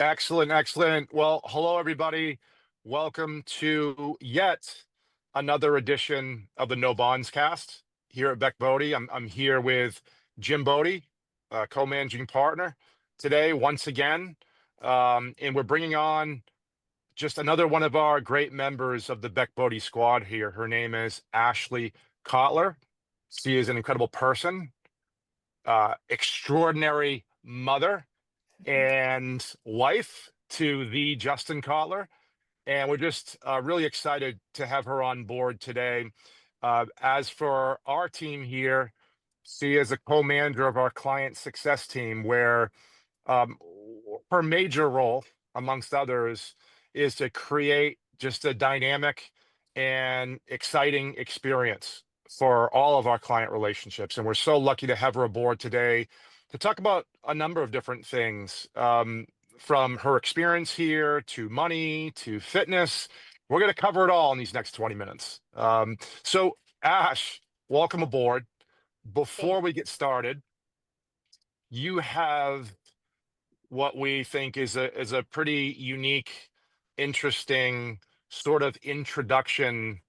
Excellent, excellent. Well, hello, everybody. Welcome to yet another edition of the NoBondsCast here at Beck Bode. I'm here with Jim Bode, co-managing partner today, once again. And we're bringing on just another one of our great members of the Beck Bode squad here. Her name is Ashley Cotler. She is an incredible person, extraordinary mother and wife to the Justin Cotler. And we're just really excited to have her on board today. As for our team here, she is a co-manager of our client success team, where um, her major role, amongst others, is to create just a dynamic and exciting experience for all of our client relationships. And we're so lucky to have her aboard today to talk about a number of different things, from her experience here to money to fitness. We're going to cover it all in these next 20 minutes. So, Ash, welcome aboard. Before we get started, you have what we think is a pretty unique, interesting sort of introduction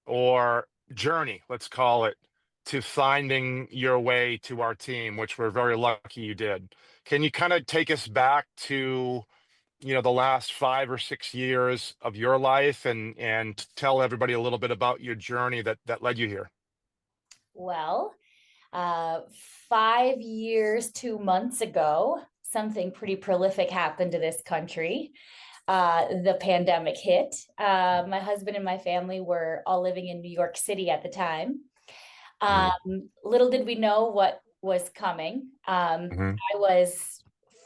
or journey, let's call it, to finding your way to our team, which we're very lucky you did. Can you kind of take us back to, the last 5 or 6 years of your life, and tell everybody a little bit about your journey that led you here? Well, 5 years, 2 months ago, something pretty prolific happened to this country. The pandemic hit. My husband and my family were all living in New York City at the time. Little did we know what was coming. Mhm. I was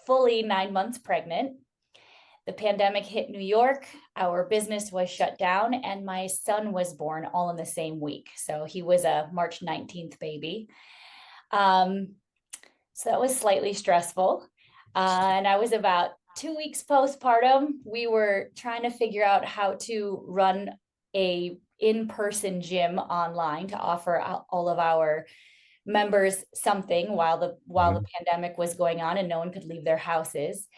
fully 9 months pregnant. The pandemic hit New York, our business was shut down, and my son was born all in the same week. So he was a March 19th baby. So that was slightly stressful. And I was about 2 weeks postpartum. We were trying to figure out how to run a in-person gym online to offer all of our members something while the pandemic was going on and no one could leave their houses.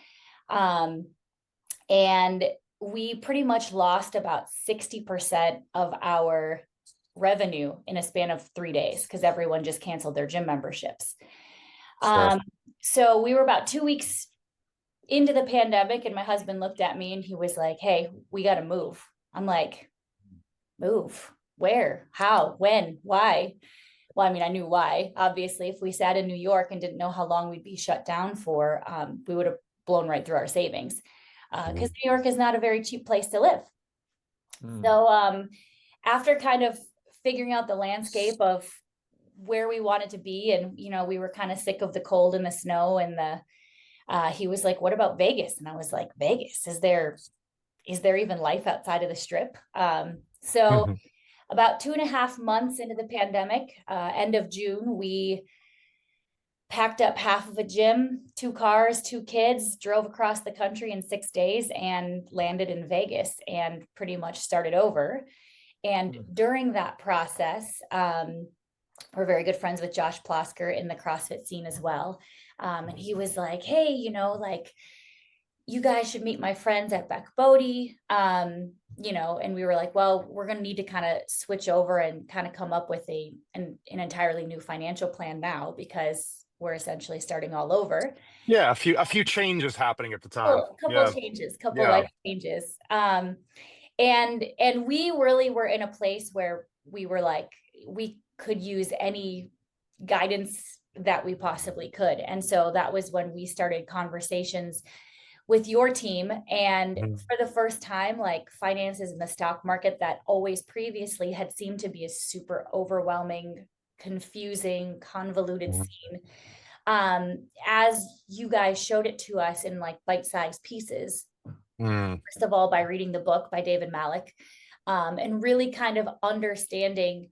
And we pretty much lost about 60% of our revenue in a span of 3 days because everyone just canceled their gym memberships. Sure. So we were about 2 weeks into the pandemic, and my husband looked at me and he was like, "Hey, we got to move." I'm like, "Move? Where? How? When? Why?" Well, I mean, I knew why. Obviously, if we sat in New York and didn't know how long we'd be shut down for, we would have blown right through our savings, because New York is not a very cheap place to live. So after kind of figuring out the landscape of where we wanted to be, and we were kind of sick of the cold and the snow, and he was like, "What about Vegas?" And I was like, "Vegas? Is there even life outside of the Strip?" So about 2.5 months into the pandemic, end of June, we packed up half of a gym, 2 cars, 2 kids, drove across the country in 6 days and landed in Vegas and pretty much started over. And during that process, we're very good friends with Josh Plosker in the CrossFit scene as well. And he was like, "Hey, you guys should meet my friends at Beck Bode." And we were like, "Well, we're going to need to kind of switch over and kind of come up with an entirely new financial plan now, because we're essentially starting all over." Yeah, a few changes happening at the time. Couple Yeah, changes, couple yeah. life changes. And we really were in a place where we were like, we could use any guidance that we possibly could. And so that was when we started conversations with your team. And for the first time, like, finances in the stock market that always previously had seemed to be a super overwhelming, confusing, convoluted scene. As you guys showed it to us in like bite-sized pieces, first of all, by reading the book by David Malik, and really kind of understanding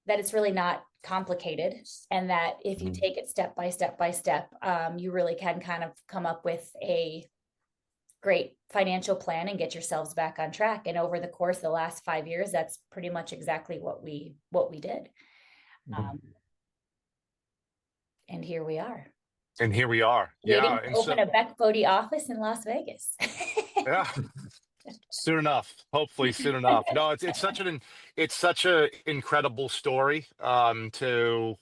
that it's really not complicated, and that if you take it step by step by step, you really can kind of come up with a great financial plan and get yourselves back on track. And over the course of the last 5 years, that's pretty much exactly what we did. And here we are. And here we are. Waiting Yeah. to And so, open a Beck Bode office in Las Vegas. yeah, soon enough, hopefully soon enough. No, it's such a incredible story to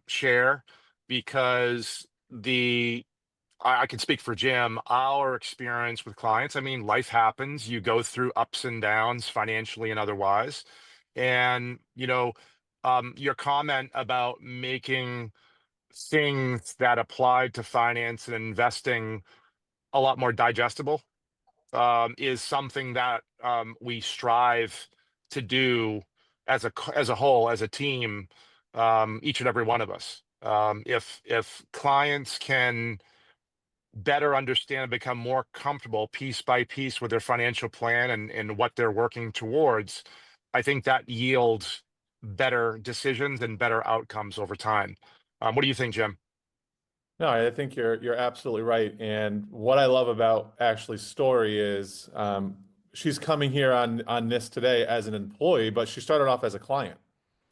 share, because I can speak for Jim, our experience with clients. I mean, life happens. You go through ups and downs financially and otherwise. And, your comment about making things that applied to finance and investing a lot more digestible is something that we strive to do as a whole, as a team, each and every one of us. If clients can better understand and become more comfortable piece by piece with their financial plan and what they're working towards, I think that yields better decisions and better outcomes over time. What do you think, Jim? No, I think you're absolutely right. And what I love about Ashley's story is she's coming here on this today as an employee, but she started off as a client.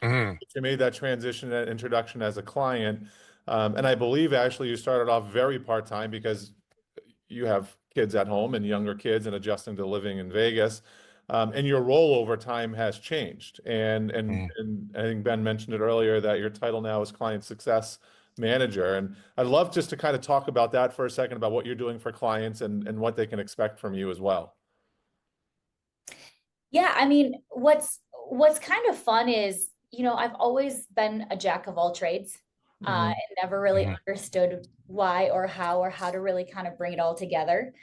Hmm. She made that transition and introduction as a client. And I believe, Ashley, you started off very part-time because you have kids at home and younger kids and adjusting to living in Vegas. And your role over time has changed. And I think Ben mentioned it earlier that your title now is Client Success Manager. And I'd love just to kind of talk about that for a second, about what you're doing for clients and what they can expect from you as well. Yeah, I mean, what's kind of fun is, I've always been a jack of all trades, and never really Hmm. understood why or how to really kind of bring it all together.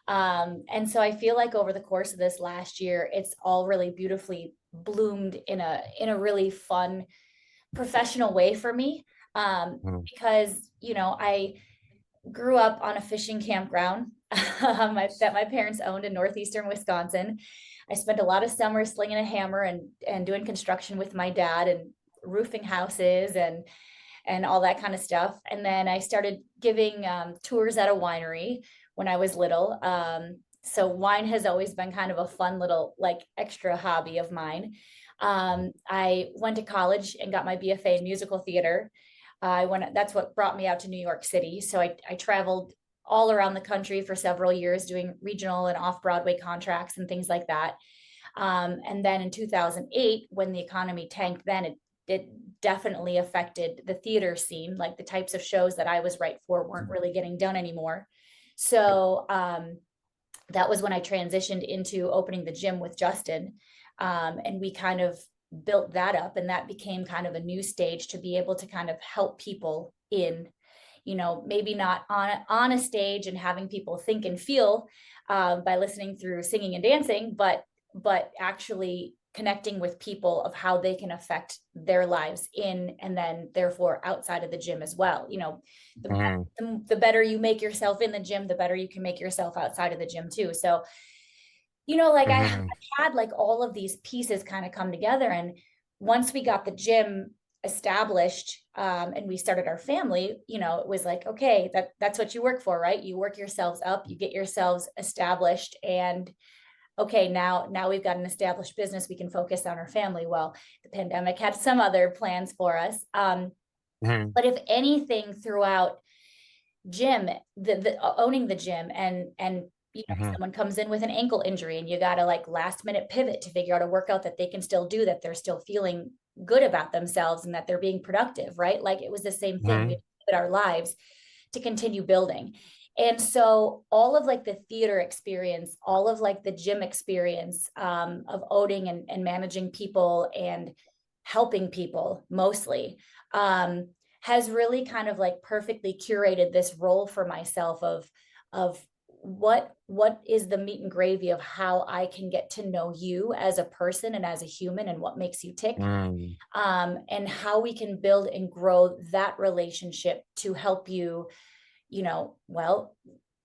And so I feel like over the course of this last year, it's all really beautifully bloomed in a really fun professional way for me. Because, I grew up on a fishing campground that my parents owned in northeastern Wisconsin. I spent a lot of summers slinging a hammer and doing construction with my dad and roofing houses and all that kind of stuff. And then I started giving tours at a winery when I was little. So wine has always been kind of a fun little like extra hobby of mine. I went to college and got my BFA in musical theater. That's what brought me out to New York City. So I traveled all around the country for several years doing regional and off-Broadway contracts and things like that. And then in 2008, when the economy tanked, then it definitely affected the theater scene. Like the types of shows that I was right for weren't really getting done anymore. So that was when I transitioned into opening the gym with Justin. And we kind of built that up, and that became kind of a new stage to be able to kind of help people in, maybe not on a stage and having people think and feel by listening through singing and dancing, but actually connecting with people of how they can affect their lives in and then therefore outside of the gym as well. The better you make yourself in the gym, the better you can make yourself outside of the gym too. So like I had like all of these pieces kind of come together. And once we got the gym established and we started our family, it was like, okay, that's what you work for, right? You work yourselves up, you get yourselves established, and okay, now we've got an established business, we can focus on our family. Well, the pandemic had some other plans for us. But if anything, throughout gym, the owning the gym and someone comes in with an ankle injury and you got to like last minute pivot to figure out a workout that they can still do, that they're still feeling good about themselves and that they're being productive, right? Like it was the same thing. We put our lives to continue building. And so all of like the theater experience, all of like the gym experience of owning and managing people and helping people mostly has really kind of like perfectly curated this role for myself of what is the meat and gravy of how I can get to know you as a person and as a human and what makes you tick, and how we can build and grow that relationship to help you, well,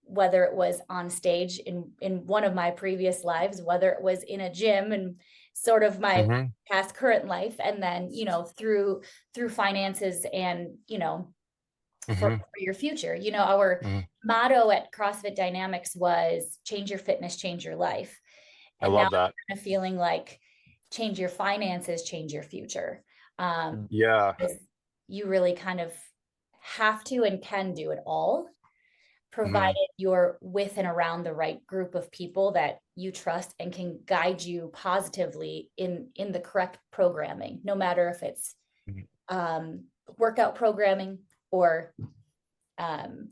whether it was on stage in one of my previous lives, whether it was in a gym and sort of my past current life, and then, through finances and, for your future. Our motto at CrossFit Dynamics was change your fitness, change your life. I And love now that. I'm kind of feeling like change your finances, change your future. Yeah. You really kind of have to and can do it all, Mhm. provided you're with and around the right group of people that you trust and can guide you positively in the correct programming, no matter if it's Mhm. workout programming or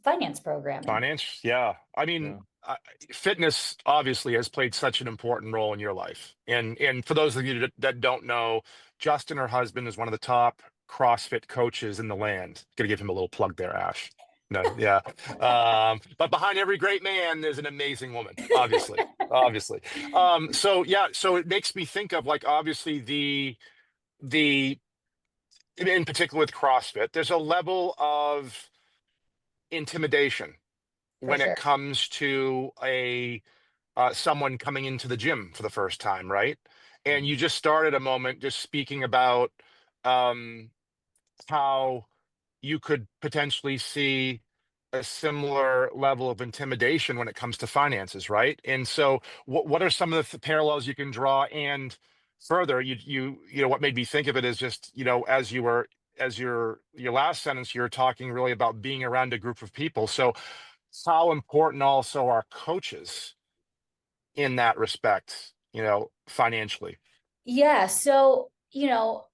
finance programming. Finance, yeah. I mean, fitness obviously has played such an important role in your life. And for those of you that don't know, Justin, her husband, is one of the top CrossFit coaches in the land. Gonna give him a little plug there, Ash. No, yeah. But behind every great man, there's an amazing woman, obviously. Obviously. So yeah, so it makes me think of, like, obviously the in particular with CrossFit, there's a level of intimidation For when it sure. comes to a someone coming into the gym for the first time, right? And you just started a moment just speaking about um, how you could potentially see a similar level of intimidation when it comes to finances, right? And so, what are some of the parallels you can draw? And further, you know, what made me think of it is just, you know, as you were, as your last sentence, you're talking really about being around a group of people. So how important also are coaches in that respect, you know, financially? Yeah. So, you know,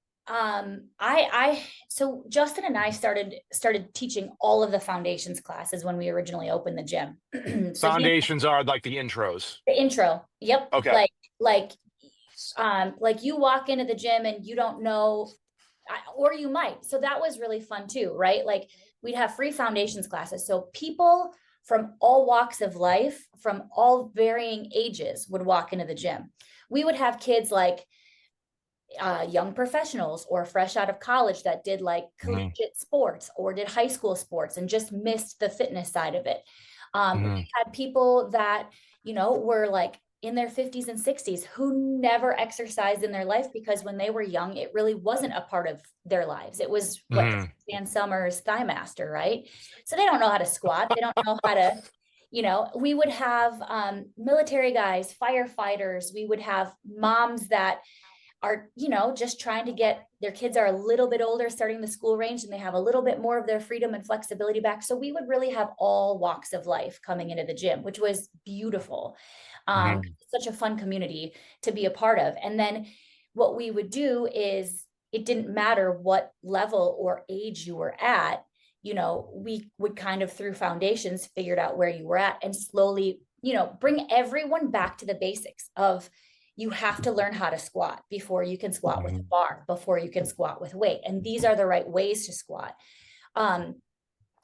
so Justin and I started teaching all of the foundations classes when we originally opened the gym. So he, Foundations are like the intros. the intro. Yep. Okay. Like, like you walk into the gym and you don't know, or you might. So that was really fun too, right? Like we'd have free foundations classes. So people from all walks of life, from all varying ages would walk into the gym. We would have kids like young professionals or fresh out of college that did like Hmm. collegiate sports or did high school sports and just missed the fitness side of it. Hmm. We had people that, you know, were like in their 50s and 60s who never exercised in their life because when they were young, it really wasn't a part of their lives. It was what Hmm. Stan Summers Thigh Master, right? So they don't know how to squat. They don't know how to, you know, we would have military guys, firefighters. We would have moms that are, you know, just trying to get their kids are a little bit older, starting the school range, and they have a little bit more of their freedom and flexibility back. So we would really have all walks of life coming into the gym, which was beautiful. Hmm. Such a fun community to be a part of. And then what we would do is it didn't matter what level or age you were at, you know, we would kind of through foundations figured out where you were at and slowly, you know, bring everyone back to the basics of you have to learn how to squat before you can squat with a Hmm. bar, before you can squat with weight. And these are the right ways to squat. Um,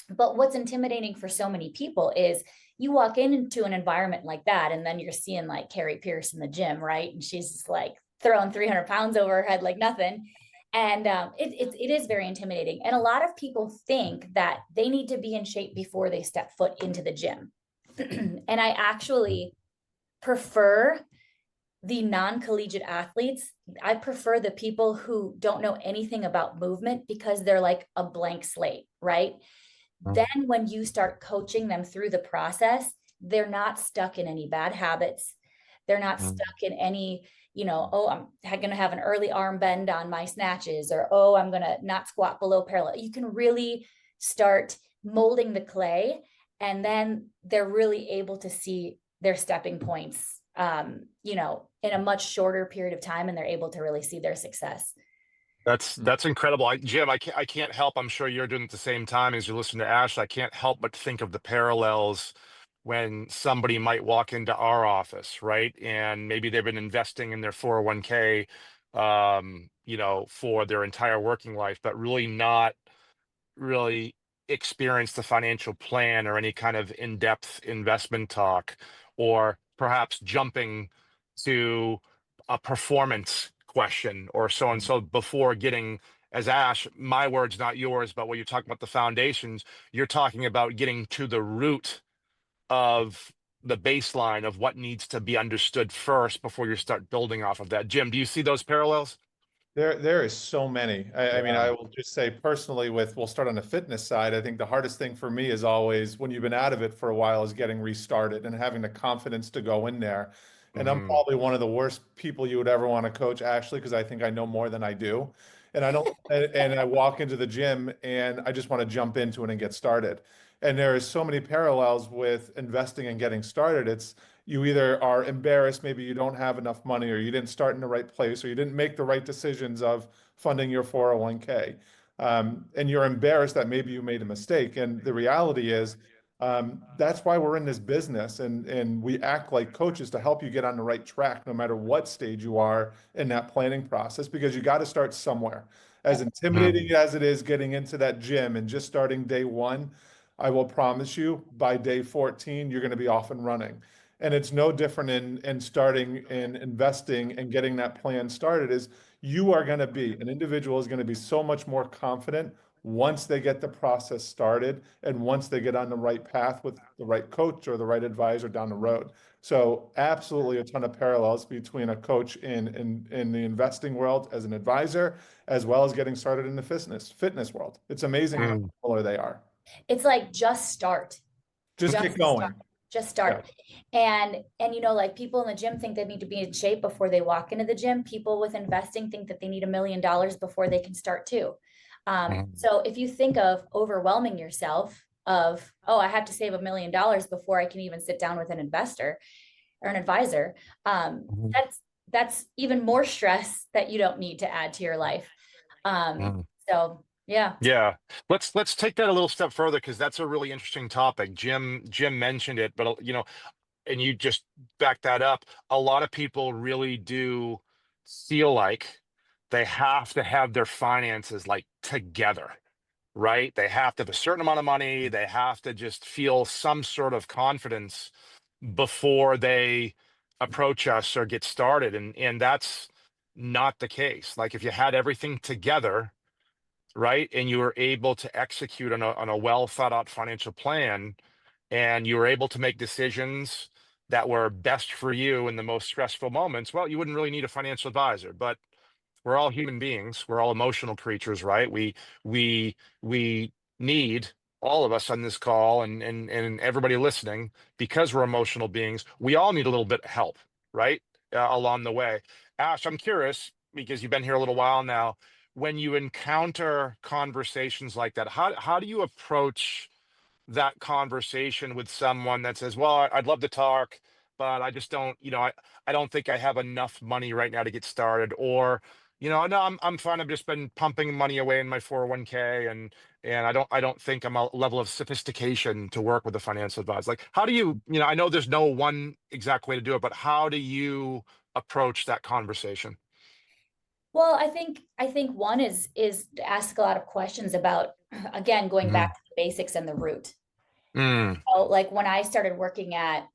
but what's intimidating for so many people is you walk into an environment like that, and then you're seeing like Carrie Pierce in the gym, right? And she's just like throwing 300 pounds over her head like nothing. And it is very intimidating. And a lot of people think that they need to be in shape before they step foot into the gym. And I actually prefer the non-collegiate athletes. I prefer the people who don't know anything about movement because they're like a blank slate, right? Then when you start coaching them through the process, they're not stuck in any bad habits. They're not stuck in any, you know, oh, I'm going to have an early arm bend on my snatches, or, oh, I'm going to not squat below parallel. You can really start molding the clay, and then they're really able to see their stepping points, you know, in a much shorter period of time, and they're able to really see their success. That's incredible. Jim, I can't help. I'm sure you're doing it at the same time as you listen to Ash. I can't help but think of the parallels when somebody might walk into our office, right? And maybe they've been investing in their 401k, you know, for their entire working life, but really not really experience the financial plan or any kind of in-depth investment talk, or perhaps jumping to a performance question or so and so before getting, as Ash, my words, not yours, but when you're talking about the foundations, you're talking about getting to the root of the baseline of what needs to be understood first before you start building off of that. Jim, do you see those parallels? There is so many. I mean, Yeah. I will just say personally we'll start on the fitness side. I think the hardest thing for me is always when you've been out of it for a while is getting restarted and having the confidence to go in there. And I'm Hmm. probably one of the worst people you would ever want to coach, Ashley, because I think I know more than I do. and I don't, and I walk into the gym and I just want to jump into it and get started. And there is so many parallels with investing and getting started. It's you either are embarrassed, maybe you don't have enough money, or you didn't start in the right place, or you didn't make the right decisions of funding your 401k. And you're embarrassed that maybe you made a mistake. And the reality is, that's why we're in this business, and we act like coaches to help you get on the right track, no matter what stage you are in that planning process, because you got to start somewhere. As intimidating as it is getting into that gym and just starting day one, I will promise you by day 14, you're going to be off and running. And it's no different in starting and investing and getting that plan started. Is you are going to be, an individual is going to be so much more confident once they get the process started and once they get on the right path with the right coach or the right advisor down the road. So absolutely a ton of parallels between a coach in the investing world as an advisor, as well as getting started in the fitness world. It's amazing how similar they are. It's like, just start. Just get going. Just start. And you know, like, people in the gym think they need to be in shape before they walk into the gym. People with investing think that they need $1 million before they can start too. So if you think of overwhelming yourself of, oh, I have to save $1 million before I can even sit down with an investor or an advisor, that's even more stress that you don't need to add to your life. So yeah. Yeah. Let's take that a little step further, because that's a really interesting topic. Jim mentioned it, but you know, and you just back that up. A lot of people really do feel like they have to have their finances like together, right? They have to have a certain amount of money. They have to just feel some sort of confidence before they approach us or get started. And that's not the case. Like, if you had everything together, right, and you were able to execute on a well thought out financial plan, and you were able to make decisions that were best for you in the most stressful moments, well, you wouldn't really need a financial advisor. But we're all human beings. We're all emotional creatures, right? We need, all of us on this call and everybody listening, because we're emotional beings, we all need a little bit of help, right? Along the way. Ash, I'm curious, because you've been here a little while now, when you encounter conversations like that, how do you approach that conversation with someone that says, well, I'd love to talk, but I just don't, I don't think I have enough money right now to get started, or, no, I'm fine. I've just been pumping money away in my 401k, and I don't think I'm a level of sophistication to work with a financial advisor. Like, how do you, I know there's no one exact way to do it, but how do you approach that conversation? Well, I think one is to ask a lot of questions about, again, going back to the basics and the root. So, like, when I started working at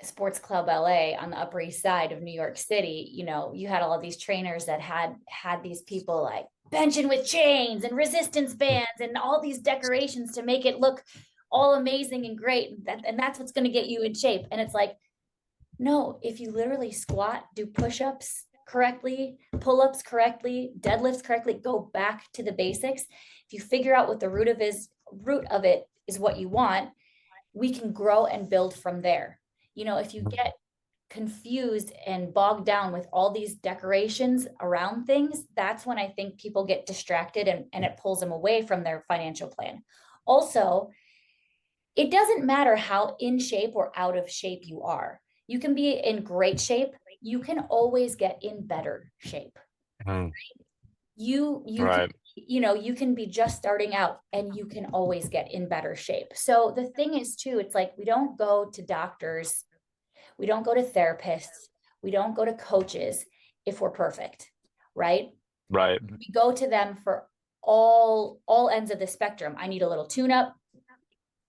Sports Club LA on the Upper East Side of New York City, you had all of these trainers that had these people like benching with chains and resistance bands and all these decorations to make it look all amazing and great. And that's what's going to get you in shape. And it's like, no, if you literally squat, do push-ups correctly, pull-ups correctly, deadlifts correctly, go back to the basics. If you figure out what the root of it is what you want, we can grow and build from there. If you get confused and bogged down with all these decorations around things, that's when I think people get distracted and it pulls them away from their financial plan. Also, it doesn't matter how in shape or out of shape you are. You can be in great shape. You can always get in better shape. Right? You Right. you can be just starting out and you can always get in better shape. So the thing is too, it's like, we don't go to doctors, we don't go to therapists, we don't go to coaches if we're perfect, right? Right. We go to them for all ends of the spectrum. I need a little tune up,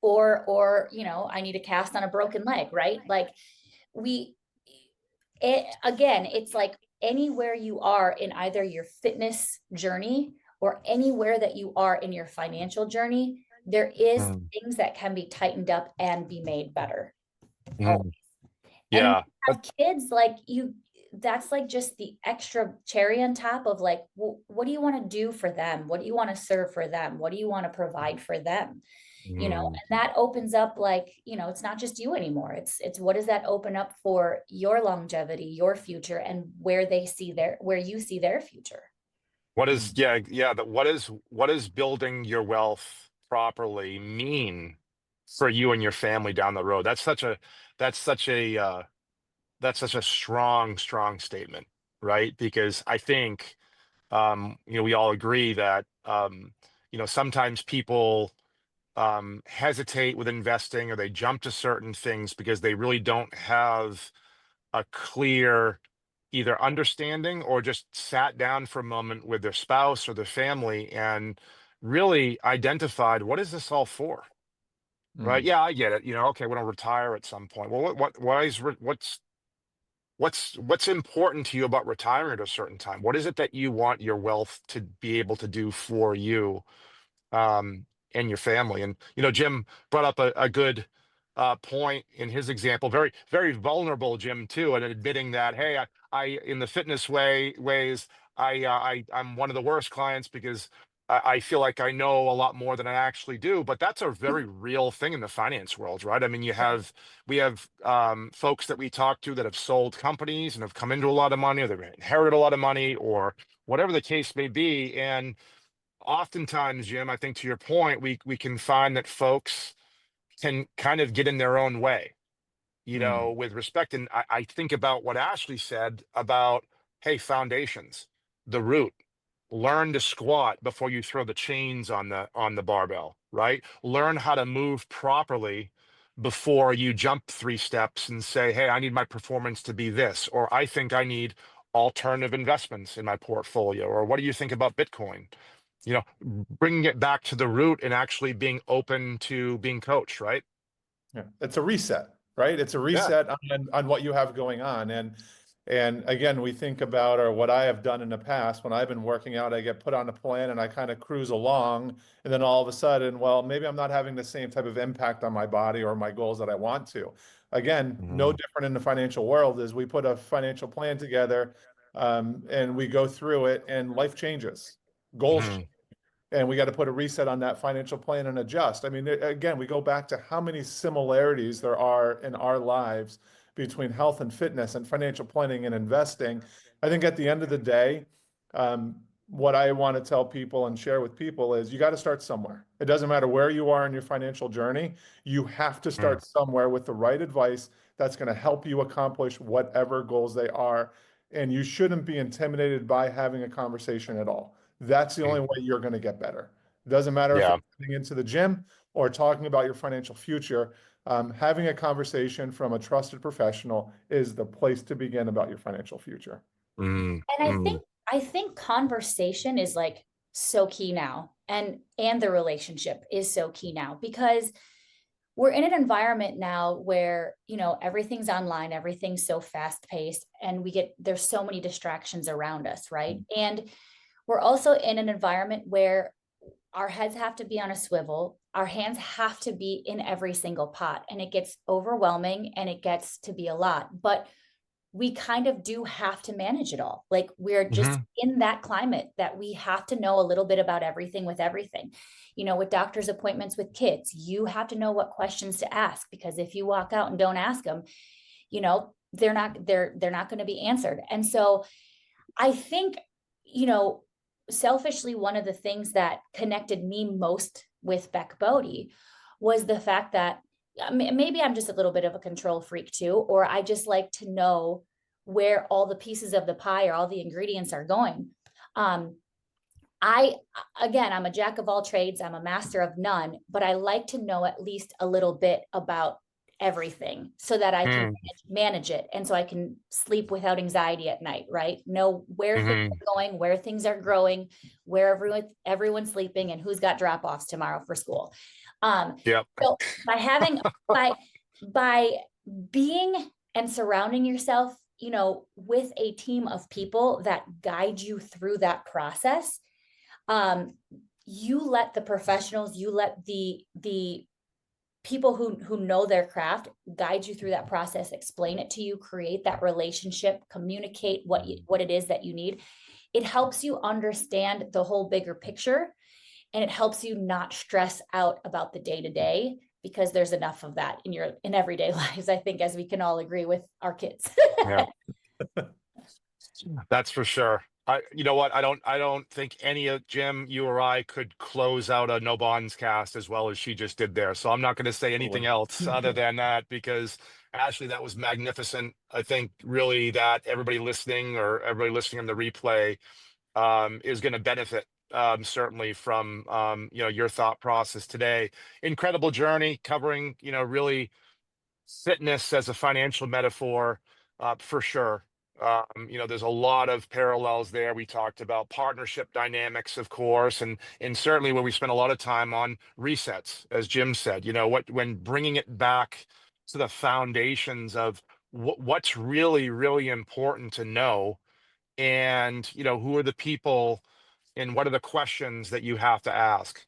or I need a cast on a broken leg, right? Like, again, it's like anywhere you are in either your fitness journey or anywhere that you are in your financial journey, there is things that can be tightened up and be made better. Always. Yeah. And have kids, like, that's like just the extra cherry on top of, like, well, what do you want to do for them? What do you want to serve for them? What do you want to provide for them? And that opens up, like, it's not just you anymore. It's what does that open up for your longevity, your future, and where you see their future. What is, yeah, what is building your wealth properly mean for you and your family down the road? That's such a, that's such a strong statement, right? Because I think, we all agree that, sometimes people, hesitate with investing, or they jump to certain things because they really don't have a clear either understanding, or just sat down for a moment with their spouse or their family and really identified, what is this all for? Right? Yeah, I get it. Okay, we're gonna retire at some point. Well, why is what's important to you about retiring at a certain time? What is it that you want your wealth to be able to do for you, and your family? And Jim brought up a good point in his example. Very, very vulnerable, Jim, too, and admitting that, hey, I in the fitness ways, I'm one of the worst clients because I feel like I know a lot more than I actually do. But that's a very real thing in the finance world, right? I mean, we have folks that we talk to that have sold companies and have come into a lot of money, or they've inherited a lot of money, or whatever the case may be. And oftentimes, Jim, I think to your point, we can find that folks can kind of get in their own way, with respect. And I think about what Ashley said about, hey, foundations, the root. Learn to squat before you throw the chains on the barbell, right? Learn how to move properly before you jump 3 steps and say, hey, I need my performance to be this, or I think I need alternative investments in my portfolio, or what do you think about Bitcoin? Bringing it back to the root and actually being open to being coached, right? Yeah, it's a reset, right? It's a reset on what you have going on. And again, we think about, or what I have done in the past, when I've been working out, I get put on a plan and I kind of cruise along, and then all of a sudden, well, maybe I'm not having the same type of impact on my body or my goals that I want to. Again, no different in the financial world. Is we put a financial plan together, and we go through it, and life changes, goals change, and we got to put a reset on that financial plan and adjust. I mean, again, we go back to how many similarities there are in our lives between health and fitness and financial planning and investing. I think at the end of the day, what I want to tell people and share with people is, you got to start somewhere. It doesn't matter where you are in your financial journey. You have to start somewhere with the right advice that's going to help you accomplish whatever goals they are. And you shouldn't be intimidated by having a conversation at all. That's the only way you're going to get better. It doesn't matter if you're getting into the gym or talking about your financial future. Having a conversation from a trusted professional is the place to begin about your financial future. And I think conversation is like so key now, and the relationship is so key now, because we're in an environment now where, everything's online, everything's so fast paced, and there's so many distractions around us, right? And we're also in an environment where our heads have to be on a swivel, our hands have to be in every single pot, and it gets overwhelming and it gets to be a lot. But we kind of do have to manage it all. Like, we're just in that climate that we have to know a little bit about everything with everything. With doctor's appointments with kids, you have to know what questions to ask, because if you walk out and don't ask them, they're not going to be answered. And so I think, selfishly, one of the things that connected me most with Beck Bode was the fact that maybe I'm just a little bit of a control freak too, or I just like to know where all the pieces of the pie or all the ingredients are going. I'm a jack of all trades. I'm a master of none, but I like to know at least a little bit about everything so that I can manage it. And so I can sleep without anxiety at night, right? Know where things are going, where things are growing, where everyone's sleeping, and who's got drop-offs tomorrow for school. So by being and surrounding yourself, with a team of people that guide you through that process, you let the professionals, you let the people who know their craft guide you through that process, explain it to you, create that relationship, communicate what it is that you need. It helps you understand the whole bigger picture, and it helps you not stress out about the day-to-day, because there's enough of that in everyday lives, I think, as we can all agree with our kids. That's for sure. You know what? I don't think any of Jim, you or I could close out a No Bonds cast as well as she just did there. So I'm not going to say anything else other than that, because Ashley, that was magnificent. I think really that everybody listening on the replay is going to benefit certainly from your thought process today. Incredible journey covering really fitness as a financial metaphor, for sure. There's a lot of parallels there. We talked about partnership dynamics, of course, and certainly where we spent a lot of time on resets, as Jim said. When bringing it back to the foundations of what's really, really important to know, and who are the people and what are the questions that you have to ask.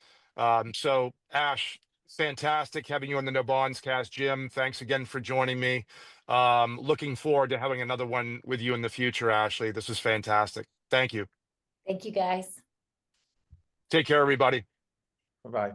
So Ash, fantastic having you on the No Bonds cast. Jim, thanks again for joining me. Looking forward to having another one with you in the future, Ashley. This is fantastic. Thank you. Thank you, guys. Take care, everybody. Bye-bye.